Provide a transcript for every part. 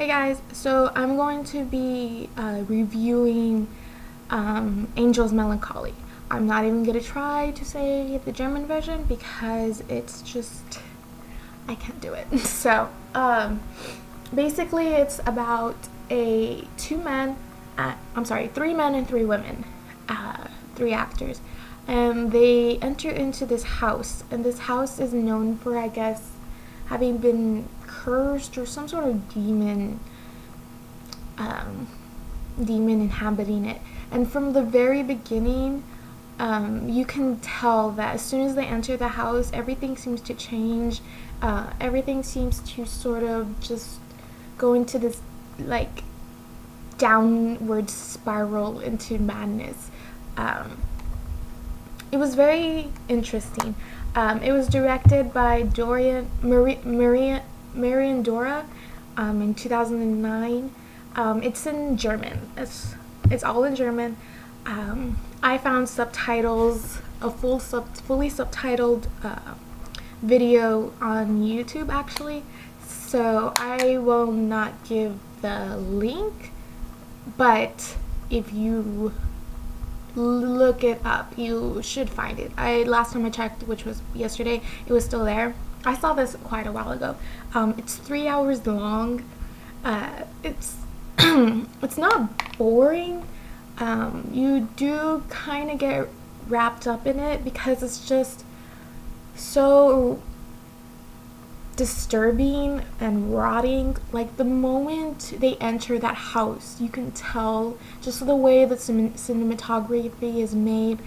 Hey guys, so I'm going to be reviewing Angel's Melancholy. I'm not even going to try to say the German version because it's just, I can't do it. So, basically it's about three men and three women, three actors. And they enter into this house, and this house is known for, I guess, having been cursed or some sort of demon inhabiting it. And from the very beginning, you can tell that as soon as they enter the house, everything seems to change. Everything seems to sort of just go into this like downward spiral into madness. It was very interesting. It was directed by Marian Dora in 2009. It's in German. It's all in German. I found subtitles, fully subtitled video on YouTube actually. So I will not give the link, but if you look it up, you should find it. Last time I checked, which was yesterday, it was still there. I saw this quite a while ago. It's 3 hours long. It's it's not boring. You do kind of get wrapped up in it because it's just so disturbing and rotting. Like the moment they enter that house, you can tell just the way that cinematography is made,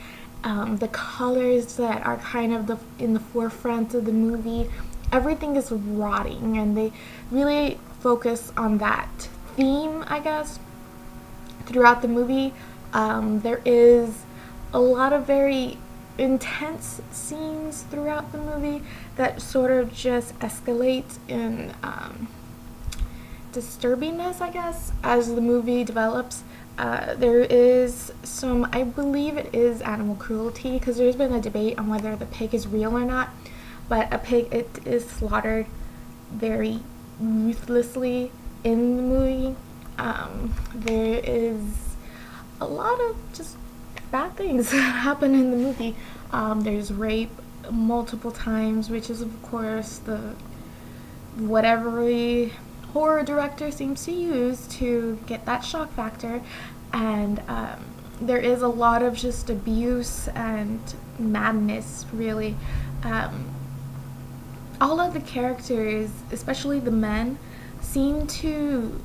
the colors that are kind of in the forefront of the movie. Everything is rotting, and they really focus on that theme, I guess, throughout the movie. There is a lot of very intense scenes throughout the movie that sort of just escalate in disturbingness, I guess, as the movie develops. There is some, I believe it is animal cruelty, because there's been a debate on whether the pig is real or not, but a pig, it is slaughtered very ruthlessly in the movie. There is a lot of just bad things that happen in the movie. There's rape multiple times, which is of course whatever the horror director seems to use to get that shock factor. And there is a lot of just abuse and madness, really. All of the characters, especially the men, seem to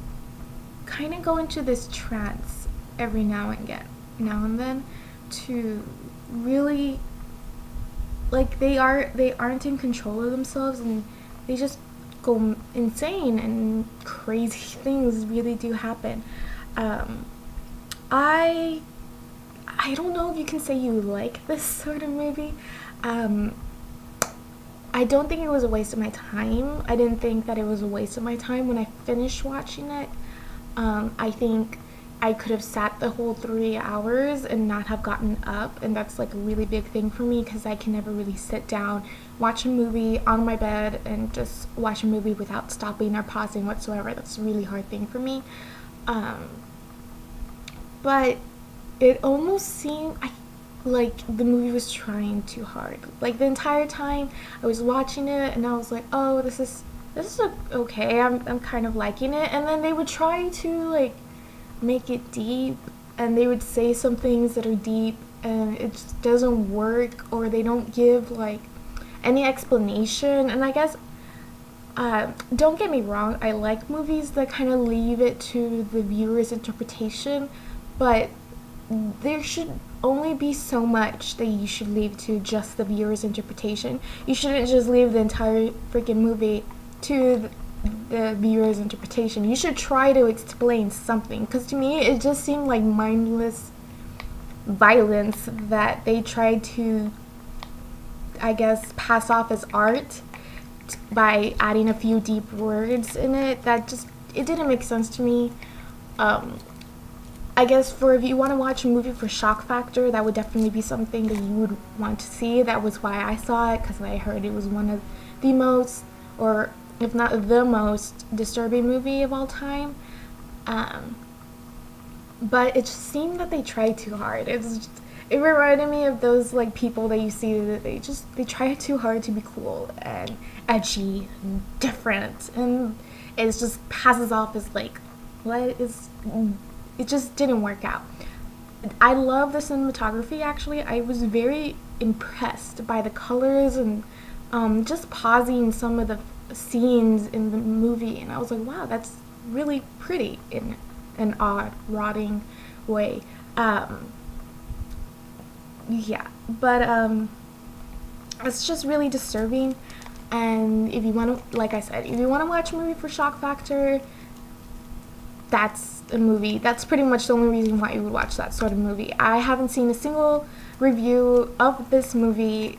kind of go into this trance every now and then to really, like, they aren't in control of themselves, and they just go insane, and crazy things really do happen. I don't know if you can say you like this sort of movie. I don't think it was a waste of my time. I didn't think that it was a waste of my time when I finished watching it. I think I could have sat the whole 3 hours and not have gotten up, and that's like a really big thing for me because I can never really sit down, watch a movie on my bed, and just watch a movie without stopping or pausing whatsoever. That's a really hard thing for me. But it almost seemed like the movie was trying too hard. Like the entire time I was watching it, and I was like, oh, this is okay. I'm kind of liking it. And then they would try to like make it deep, and they would say some things that are deep, and it just doesn't work, or they don't give like any explanation. And I guess don't get me wrong, I like movies that kind of leave it to the viewer's interpretation, but there should only be so much that you should leave to just the viewer's interpretation. You shouldn't just leave the entire freaking movie to the viewer's interpretation. You should try to explain something, because to me it just seemed like mindless violence that they tried to, I guess, pass off as art by adding a few deep words in it. It didn't make sense to me. I guess if you want to watch a movie for shock factor, that would definitely be something that you would want to see. That was why I saw it, because I heard it was one of the most, or if not the most disturbing movie of all time. Um, but it just seemed that they tried too hard. It reminded me of those like people that you see that they try too hard to be cool and edgy and different, and it just passes off as like what is it just didn't work out. I love the cinematography actually. I was very impressed by the colors and just pausing some of the scenes in the movie, and I was like, wow, that's really pretty in an odd, rotting way. Yeah, but it's just really disturbing. And if you want to, like I said, if you want to watch a movie for shock factor, that's a movie. That's pretty much the only reason why you would watch that sort of movie. I haven't seen a single review of this movie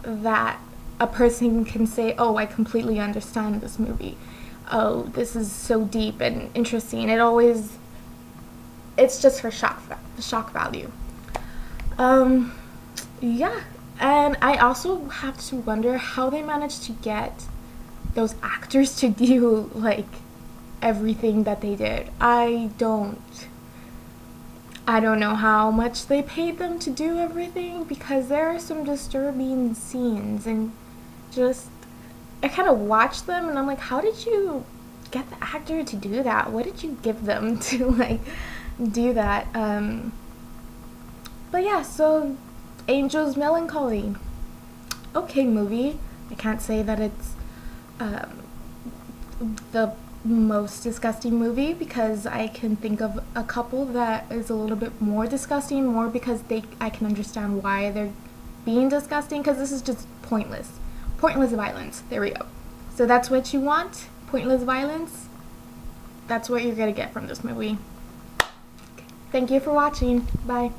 that a person can say, oh, I completely understand this movie. Oh, this is so deep and interesting. It's just for shock value. Um, yeah, and I also have to wonder how they managed to get those actors to do like everything that they did. I don't know how much they paid them to do everything, because there are some disturbing scenes, and just I kind of watch them and I'm like, how did you get the actor to do that? What did you give them to like do that? But yeah, so Angel's Melancholy. Okay, movie. I can't say that it's um, the most disgusting movie, because I can think of a couple that is a little bit more disgusting, more because I can understand why they're being disgusting, because this is just pointless violence. There we go. So that's what you want, pointless violence. That's what you're gonna get from this movie. Thank you for watching. Bye.